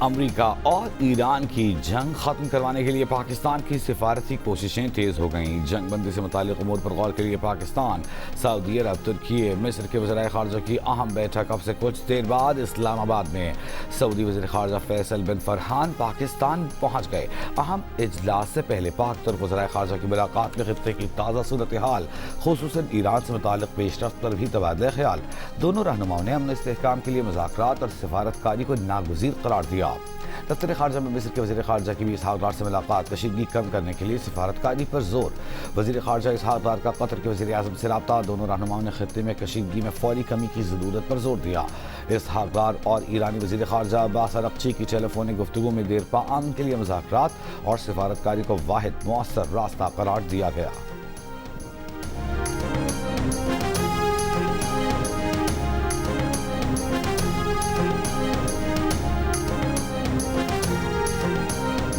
امریکہ اور ایران کی جنگ ختم کروانے کے لیے پاکستان کی سفارتی کوششیں تیز ہو گئیں۔ جنگ بندی سے متعلق امور پر غور کے لیے پاکستان، سعودی عرب، ترکی، مصر کے وزرائے خارجہ کی اہم بیٹھک اب سے کچھ دیر بعد اسلام آباد میں۔ سعودی وزیر خارجہ فیصل بن فرحان پاکستان پہنچ گئے۔ اہم اجلاس سے پہلے پاک ترک وزرائے خارجہ کی ملاقات میں خطے کی تازہ صورتحال، خصوصاً ایران سے متعلق پیش رفت پر بھی تبادلہ خیال۔ دونوں رہنماؤں نے امن استحکام کے لیے مذاکرات اور سفارت کاری کو ناگزیر قرار دیا۔ دفتر خارجہ میں مصر کے وزیر خارجہ کی بھی اسحاق ڈار سے ملاقات، کشیدگی کم کرنے کے لیے سفارت کاری پر زور۔ وزیر خارجہ اسحاق ڈار کا قطر کے وزیر اعظم سے رابطہ، دونوں رہنماؤں نے خطے میں کشیدگی میں فوری کمی کی ضرورت پر زور دیا۔ اسحاق ڈار اور ایرانی وزیر خارجہ عباس عراقچی کی ٹیلی فونک گفتگو میں دیرپا امن کے لیے مذاکرات اور سفارت کاری کو واحد مؤثر راستہ قرار دیا گیا۔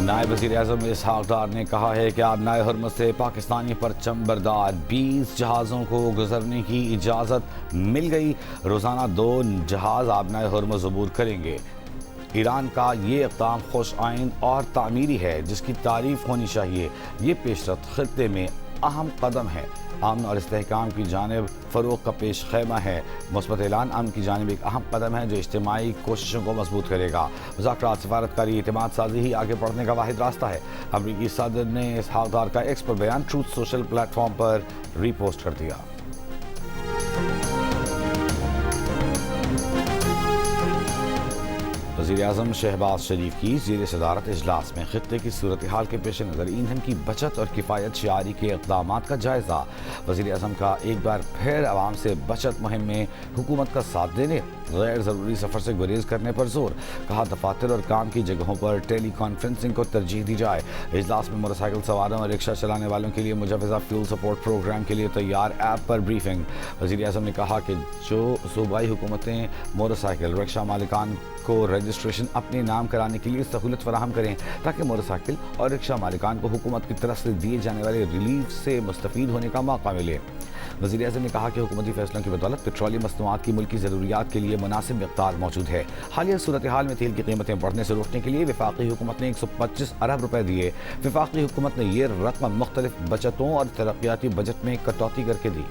نائب وزیر اعظم اسحاق ڈار نے کہا ہے کہ آبنائے ہرمز سے پاکستانی پرچم بردار 20 جہازوں کو گزرنے کی اجازت مل گئی۔ روزانہ 2 جہاز آبنائے ہرمز عبور کریں گے۔ ایران کا یہ اقدام خوش آئند اور تعمیری ہے، جس کی تعریف ہونی چاہیے۔ یہ پیش رفت خطے میں اہم قدم ہے، امن اور استحکام کی جانب فروغ کا پیش خیمہ ہے۔ مثبت اعلان امن کی جانب ایک اہم قدم ہے جو اجتماعی کوششوں کو مضبوط کرے گا۔ مذاکرات، سفارت کاری، اعتماد سازی ہی آگے بڑھنے کا واحد راستہ ہے۔ امریکی صدر نے اسحاق ڈار کا ایکس پر بیان ٹروتھ سوشل پلیٹ فارم پر ری پوسٹ کر دیا۔ وزیر اعظم شہباز شریف کی زیر صدارت اجلاس میں خطے کی صورتحال کے پیش نظر ایندھن کی بچت اور کفایت شعاری کے اقدامات کا جائزہ۔ وزیر اعظم کا ایک بار پھر عوام سے بچت مہم میں حکومت کا ساتھ دینے، غیر ضروری سفر سے گریز کرنے پر زور۔ کہا دفاتر اور کام کی جگہوں پر ٹیلی کانفرنسنگ کو ترجیح دی جائے۔ اجلاس میں موٹر سائیکل سواروں اور رکشہ چلانے والوں کے لیے مجوزہ فیول سپورٹ پروگرام کے لیے تیار ایپ پر بریفنگ۔ وزیر اعظم نے کہا کہ جو صوبائی حکومتیں موٹر سائیکل رکشہ مالکان کو رجسٹریشن اپنے نام کرانے کے لیے سہولت فراہم کریں تاکہ موٹر سائیکل اور رکشہ مالکان کو حکومت کی طرف سے دیے جانے والے ریلیف سے مستفید ہونے کا موقع ملے۔ وزیر اعظم نے کہا کہ حکومتی فیصلوں کی بدولت پیٹرولیم مصنوعات کی ملکی ضروریات کے لیے مناسب مقدار موجود ہے۔ حالیہ صورتحال میں تیل کی قیمتیں بڑھنے سے روکنے کے لیے وفاقی حکومت نے 125 ارب روپے دیے۔ وفاقی حکومت نے یہ رقم مختلف بچتوں اور ترقیاتی بجٹ میں کٹوتی کر کے دی۔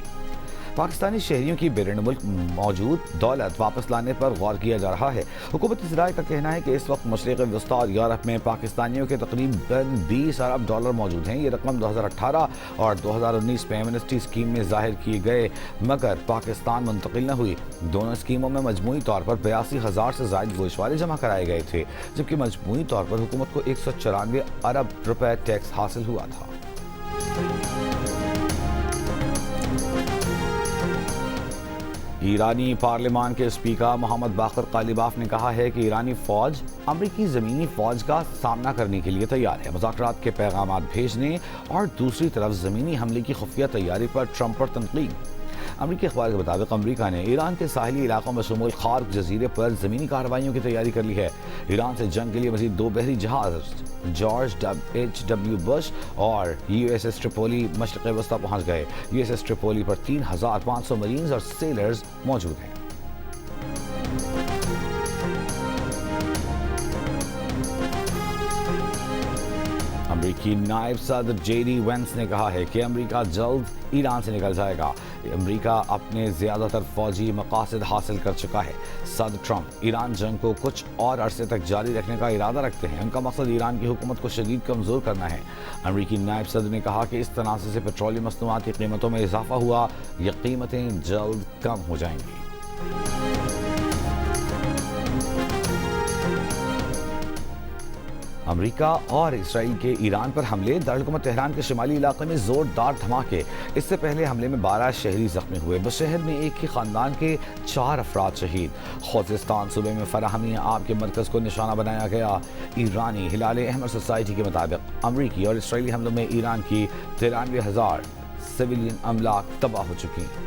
پاکستانی شہریوں کی بیرون ملک موجود دولت واپس لانے پر غور کیا جا رہا ہے۔ حکومتی ذرائع کا کہنا ہے کہ اس وقت مشرق وسطیٰ اور یورپ میں پاکستانیوں کے تقریباً 20 ارب ڈالر موجود ہیں۔ یہ رقم 2018 اور 2019 میں ایمنسٹی اسکیم میں ظاہر کیے گئے مگر پاکستان منتقل نہ ہوئی۔ دونوں اسکیموں میں مجموعی طور پر 82,000 سے زائد گوشوارے جمع کرائے گئے تھے، جبکہ مجموعی طور پر حکومت کو 194 ارب روپے ٹیکس حاصل ہوا تھا۔ ایرانی پارلیمان کے اسپیکر محمد باقر قالیباف نے کہا ہے کہ ایرانی فوج امریکی زمینی فوج کا سامنا کرنے کے لیے تیار ہے۔ مذاکرات کے پیغامات بھیجنے اور دوسری طرف زمینی حملے کی خفیہ تیاری پر ٹرمپ پر تنقید۔ امریکی اخبار کے مطابق امریکہ نے ایران کے ساحلی علاقوں میں شمول خارق جزیرے پر زمینی کارروائیوں کی تیاری کر لی ہے۔ ایران سے جنگ کے لیے مزید 2 بحری جہاز جارج H.W. بش اور USS ٹریپولی مشرق وسطیٰ پہنچ گئے۔ USS ٹریپولی پر 3,500 مرینز اور سیلرز موجود ہیں۔ امریکی نائب صدر JD وینس نے کہا ہے کہ امریکہ جلد ایران سے نکل جائے گا۔ امریکہ اپنے زیادہ تر فوجی مقاصد حاصل کر چکا ہے۔ صدر ٹرمپ ایران جنگ کو کچھ اور عرصے تک جاری رکھنے کا ارادہ رکھتے ہیں۔ ان کا مقصد ایران کی حکومت کو شدید کمزور کرنا ہے۔ امریکی نائب صدر نے کہا کہ اس تنازع سے پیٹرولیم مصنوعات کی قیمتوں میں اضافہ ہوا، یہ قیمتیں جلد کم ہو جائیں گی۔ امریکہ اور اسرائیل کے ایران پر حملے، دارالحکومت تہران کے شمالی علاقے میں زوردار دھماکے۔ اس سے پہلے حملے میں 12 شہری زخمی ہوئے۔ بشہر میں ایک ہی خاندان کے 4 افراد شہید۔ خوزستان صوبے میں فراہمی آب کے مرکز کو نشانہ بنایا گیا۔ ایرانی ہلال احمر سوسائٹی کے مطابق امریکی اور اسرائیلی حملوں میں ایران کی 93,000 سویلین املاک تباہ ہو چکی ہیں۔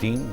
3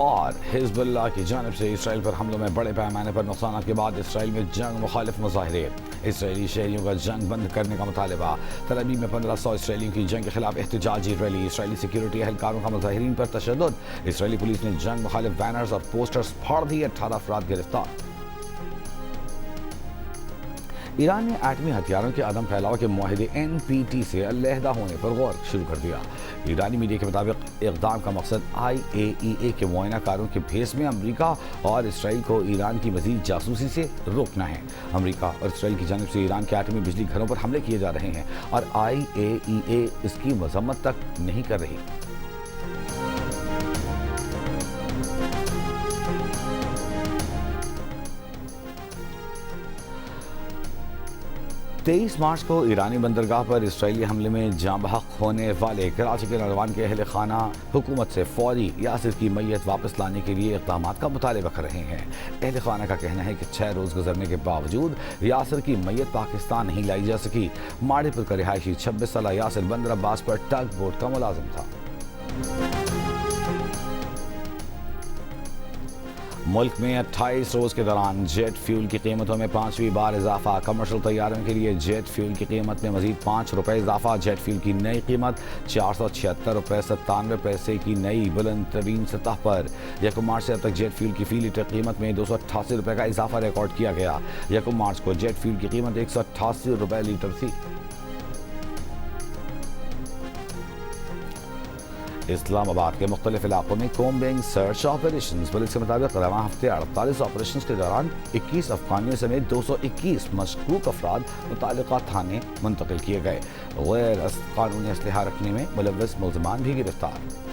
اور حزب اللہ کی جانب سے اسرائیل پر حملوں میں بڑے پیمانے پر نقصانات کے بعد اسرائیل میں جنگ مخالف مظاہرے، اسرائیلی شہریوں کا جنگ بند کرنے کا مطالبہ، تل ابیب میں 1500 اسرائیلیوں کی جنگ کے خلاف احتجاجی ریلی، اسرائیلی سیکیورٹی اہلکاروں کا مظاہرین پر تشدد، اسرائیلی پولیس نے جنگ مخالف بینرز اور پوسٹرز پھاڑ دیے، 18 افراد گرفتار۔ ایران نے ایٹمی ہتھیاروں کے عدم پھیلاؤ کے معاہدے NPT سے علیحدہ ہونے پر غور شروع کر دیا۔ ایرانی میڈیا کے مطابق اقدام کا مقصد IAEA کے معائنہ کاروں کے بھیس میں امریکہ اور اسرائیل کو ایران کی مزید جاسوسی سے روکنا ہے۔ امریکہ اور اسرائیل کی جانب سے ایران کے ایٹمی بجلی گھروں پر حملے کیے جا رہے ہیں اور IAEA اس کی مذمت تک نہیں کر رہی۔ 23 مارچ کو ایرانی بندرگاہ پر اسرائیلی حملے میں جاں بحق ہونے والے کراچی کے نوجوان کے اہل خانہ حکومت سے فوری یاسر کی میت واپس لانے کے لیے اقدامات کا مطالبہ کر رہے ہیں۔ اہل خانہ کا کہنا ہے کہ 6 روز گزرنے کے باوجود یاسر کی میت پاکستان نہیں لائی جا سکی۔ ماڑی پور کا رہائشی 26 سالہ یاسر بندر عباس پر ٹگ بوٹ کا ملازم تھا۔ ملک میں 28 روز کے دوران جیٹ فیول کی قیمتوں میں 5ویں بار اضافہ، کمرشل طیاروں کے لیے جیٹ فیول کی قیمت میں مزید 5 روپے اضافہ، جیٹ فیول کی نئی قیمت 476 روپے 97 پیسے کی نئی بلند ترین سطح پر۔ 1 مارچ سے اب تک جیٹ فیول کی فی لیٹر قیمت میں 288 روپے کا اضافہ ریکارڈ کیا گیا۔ 1 مارچ کو جیٹ فیول کی قیمت 188 روپے لیٹر تھی۔ اسلام آباد کے مختلف علاقوں میں کومبنگ سرچ آپریشنز، پولیس کے مطابق رواں ہفتے 48 آپریشنز کے دوران 21 افغانیوں سمیت 221 مشکوک افراد متعلقہ تھانے منتقل کیے گئے۔ غیر قانونی اسلحہ رکھنے میں ملوث ملزمان بھی گرفتار۔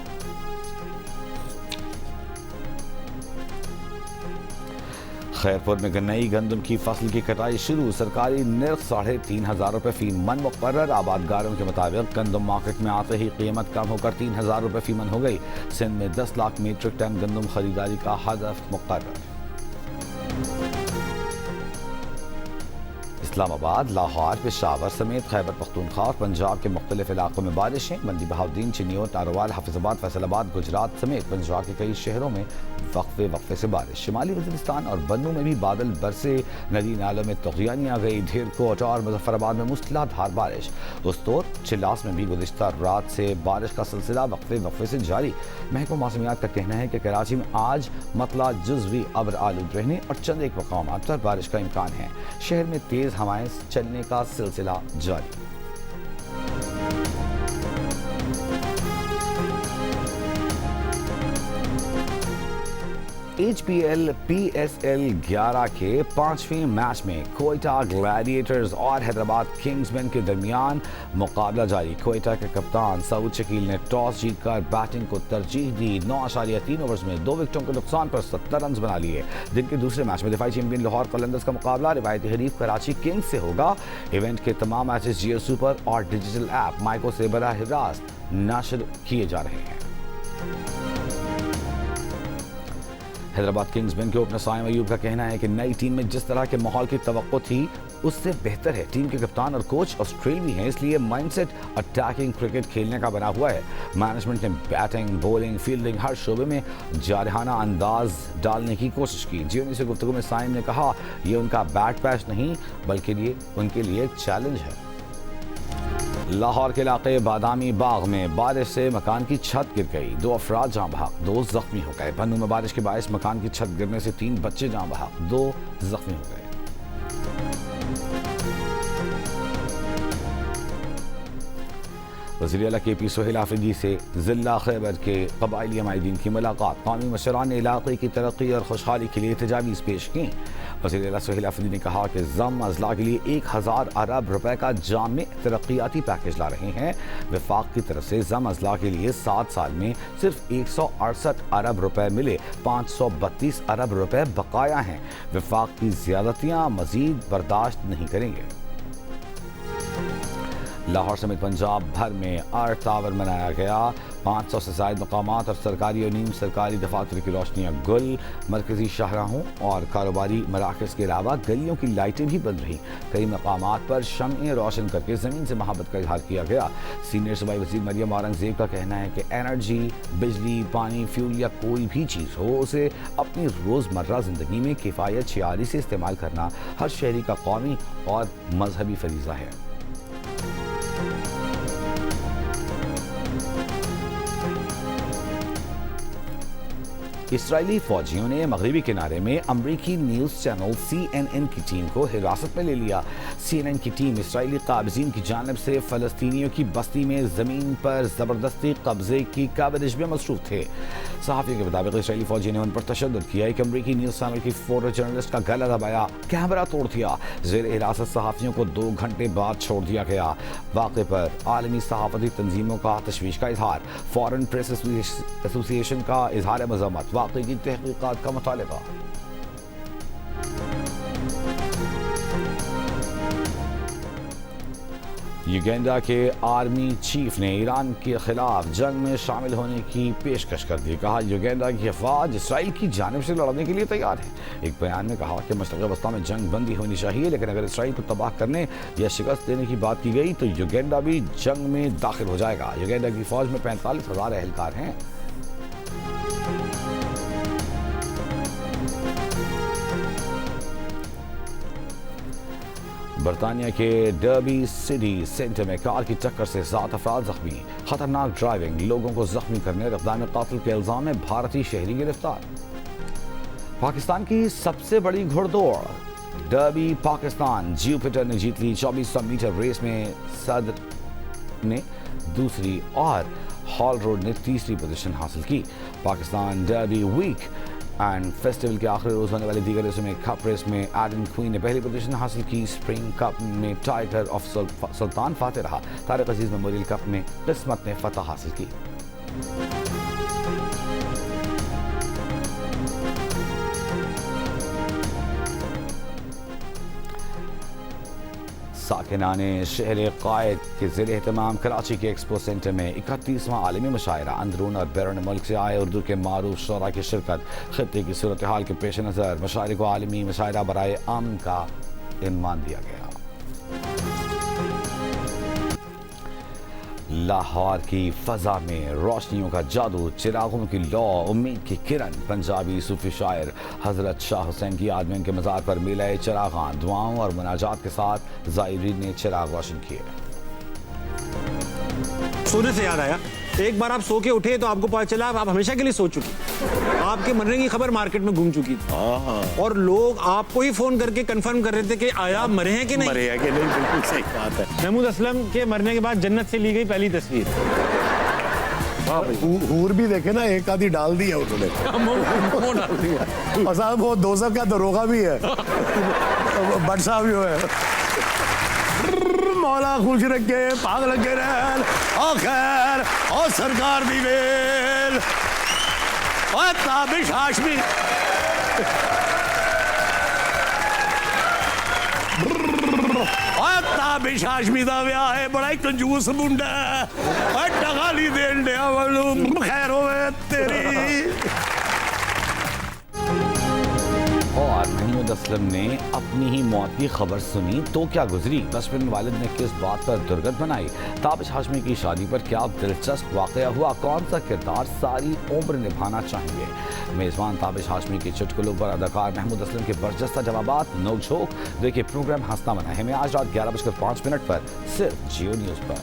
خیرپور میں گنائی گندم کی فصل کی کٹائی شروع، سرکاری نرخ 3500 روپے فی من مقرر۔ آبادکاروں کے مطابق گندم مارکیٹ میں آتے ہی قیمت کم ہو کر 3000 روپے فی من ہو گئی۔ سندھ میں 10 لاکھ میٹرک ٹن گندم خریداری کا ہدف مقرر۔ اسلام آباد، لاہور، پشاور سمیت خیبر پختونخوا اور پنجاب کے مختلف علاقوں میں بارشیں، بندی بہاؤالدین، چنیوٹ، ناروال، حافظ آباد، فیصل آباد، گجرات سمیت پنجاب کے کئی شہروں میں وقفے سے بارش۔ شمالی وزیرستان اور بنوں میں بھی بادل برسے، ندی نالوں میں طغیانی آ گئی۔ دھیرکوٹ اور مظفر آباد میں موسلادھار بارش۔ استور، چلاس میں بھی گزشتہ رات سے بارش کا سلسلہ وقفے سے جاری۔ محکمہ موسمیات کا کہنا ہے کہ کراچی میں آج مطلع جزوی ابر آلود رہنے اور چند ایک مقامات پر بارش کا امکان ہے۔ شہر میں تیز ہوائیں چلنے کا سلسلہ جاری۔ HPL PSL 11 کے 5ویں میچ میں کوئٹہ گلیڈیٹرز اور حیدرآباد کنگز مین کے درمیان مقابلہ جاری۔ کوئٹہ کے کپتان سعود شکیل نے ٹاس جیت کر بیٹنگ کو ترجیح دی۔ 9.3 اوورز میں 2 وکٹوں کے نقصان پر 70 رنز بنا لیے۔ دن کے دوسرے میچ میں دفاعی چیمپئن لاہور قلندرز کا مقابلہ روایتی حریف کراچی کنگز سے ہوگا۔ ایونٹ کے تمام میچز جیو سپر اور ڈیجیٹل ایپ مائیکو سے براہ راست نشر کیے جا رہے ہیں۔ حیدرآباد کنگز مین کے اوپنر سائم ایوب کا کہنا ہے کہ نئی ٹیم میں جس طرح کے ماحول کی توقع تھی اس سے بہتر ہے۔ ٹیم کے کپتان اور کوچ آسٹریلوی ہیں، اس لیے مائنڈ سیٹ اٹیکنگ کرکٹ کھیلنے کا بنا ہوا ہے۔ مینجمنٹ نے بیٹنگ، بولنگ، فیلڈنگ ہر شعبے میں جارحانہ انداز ڈالنے کی کوشش کی۔ جیونی سے گفتگو میں سائم نے کہا یہ ان کا بیٹ پیچ نہیں بلکہ ان کے لیے ایک چیلنج ہے۔ لاہور کے علاقے بادامی باغ میں بارش سے مکان کی چھت گر گئی، 2 افراد جاں بحق، 2 زخمی ہو گئے۔ بنوں میں بارش کے باعث مکان کی چھت گرنے سے 3 بچے جاں بحق، 2 زخمی ہو گئے۔ وزیر اعلیٰ KP سہیل آفریدی سے ضلع خیبر کے قبائلی عمائدین کی ملاقات، قومی مشران نے علاقے کی ترقی اور خوشحالی کے لیے تجاویز پیش کی۔ وزیر اعلیٰ سہیل آفریدی نے کہا کہ ضم اضلاع کے لیے 1000 ارب روپے کا جامع ترقیاتی پیکیج لا رہے ہیں۔ وفاق کی طرف سے ضم اضلاع کے لیے 7 سال میں صرف 168 ارب روپے ملے، 532 ارب روپے بقایا ہیں۔ وفاق کی زیادتیاں مزید برداشت نہیں کریں گے۔ لاہور سمیت پنجاب بھر میں ارتھ آور منایا گیا۔ 500 سے زائد مقامات اور سرکاری اور نیم سرکاری دفاتر کی روشنیاں گل، مرکزی شاہراہوں اور کاروباری مراکز کے علاوہ گلیوں کی لائٹیں بھی بند رہیں۔ کئی مقامات پر شمعیں روشن کر کے زمین سے محبت کا اظہار کیا گیا۔ سینئر صوبائی وزیر مریم اورنگزیب کا کہنا ہے کہ انرجی، بجلی، پانی، فیول یا کوئی بھی چیز ہو، اسے اپنی روزمرہ زندگی میں کفایت شعاری سے استعمال کرنا ہر شہری کا قومی اور مذہبی فریضہ ہے۔ اسرائیلی فوجیوں نے مغربی کنارے میں امریکی نیوز چینل CNN کی ٹیم کو حراست میں لے لیا۔ CNN کی ٹیم اسرائیلی قابضین کی جانب سے فلسطینیوں کی بستی میں زمین پر زبردستی قبضے کی کوریج میں مصروف تھے۔ صحافیوں کے مطابق اسرائیلی فوجیوں نے ان پر تشدد کیا۔ ایک امریکی نیوز چینل کی فوٹو جرنلسٹ کا گلا دبایا، کیمرہ توڑ دیا۔ زیر حراست صحافیوں کو 2 گھنٹے بعد چھوڑ دیا گیا۔ واقعے پر عالمی صحافتی تنظیموں کا تشویش کا اظہار۔ فارن پریس ایسوسی ایشن کا اظہار مذمت، واقعے کی تحقیقات کا مطالبہ۔ یوگینڈا کے آرمی چیف نے ایران کے خلاف جنگ میں شامل ہونے کی پیشکش کر دی۔ کہا یوگینڈا کی افواج اسرائیل کی جانب سے لڑنے کے لیے تیار ہے۔ ایک بیان میں کہا کہ مشرق وسطیٰ میں جنگ بندی ہونی چاہیے، لیکن اگر اسرائیل کو تباہ کرنے یا شکست دینے کی بات کی گئی تو یوگینڈا بھی جنگ میں داخل ہو جائے گا۔ یوگینڈا کی فوج میں 45,000 اہلکار ہیں۔ برطانیہ کے ڈربی سٹی سینٹر میں کار کی ٹکر سے 7 افراد زخمی۔ خطرناک ڈرائیونگ، لوگوں کو زخمی کرنے اور اقدام قاتل کے الزام میں بھارتی شہری گرفتار۔ پاکستان کی سب سے بڑی گھڑ دوڑ ڈربی پاکستان جیوپیٹر نے جیت لی۔ 2400 میٹر ریس میں صدر نے دوسری اور ہال روڈ نے تیسری پوزیشن حاصل کی۔ Pakistan derby weekend festival کے آخری روز ہونے والی دیگر ریسوں میں کپ ریس میں ایڈن کوئن نے پہلی پوزیشن حاصل کی۔ اسپرنگ کپ میں ٹائگر آف سلطان فاتح رہا۔ طارق عزیز میموریل کپ میں قسمت نے فتح حاصل کی۔ ساکنان شہر قائد کے زیر اہتمام کراچی کے ایکسپو سینٹر میں 31واں عالمی مشاعرہ، اندرون اور بیرون ملک سے آئے اردو کے معروف شعراء کی شرکت۔ خطے کی صورتحال کے پیش نظر مشاعرے کو عالمی مشاعرہ برائے امن کا عنوان دیا گیا۔ لاہور کی فضا میں روشنیوں کا جادو، چراغوں کی لو، امید کی کرن۔ پنجابی صوفی شاعر حضرت شاہ حسین کی یاد میں ان کے مزار پر میلہ چراغاں، دعاؤں اور مناجات کے ساتھ زائرین نے چراغ روشن کیے۔ سونے سے یاد آیا، ایک بار آپ سو کے اٹھے تو آپ کو پتا چلا آپ ہمیشہ کے لیے سو چکی، آپ کے مرنے کی خبر مارکیٹ میں گھوم چکی تھی اور لوگ آپ کو ہی فون کر کے کنفرم کر رہے تھے کہ آیا مرے ہیں کہ نہیں۔ مرے ہیں کہ نہیں، بالکل صحیح بات ہے۔ محمود اسلم کے مرنے کے بعد جنت سے لی گئی پہلی تصویر۔ حور بھی دیکھے نا، ایک آدھی ڈال دی ہے انہوں نے، اور صاحب وہ دوزخ کا دروغہ بھی ہے، بٹ صاحب بھی ہے۔ مولا خوش رکھے، پاک لگے رہن، اور خیر اور سرکار بھی ویل، اور تابش ہاشمی، اور تابش ہاشمی دا ویاہ ہے، بڑا ہی کنجوس منڈا ہے، اور ٹغالی دین دیا معلوم خیر ہوئے تیری۔ اور محمود اسلم نے اپنی ہی موت کی خبر سنی تو کیا گزری، بچپن والد نے کس بات پر درگت بنائی، تابش ہاشمی کی شادی پر کیا دلچسپ واقعہ ہوا، کون سا کردار ساری عمر نبھانا چاہیں گے۔ میزبان تابش ہاشمی کے چٹکلوں پر اداکار محمود اسلم کے برجستہ جوابات، نوک جھوک۔ دیکھیے پروگرام ہنسنا بنا ہے میں آج رات 11:05 پر صرف جیو نیوز پر۔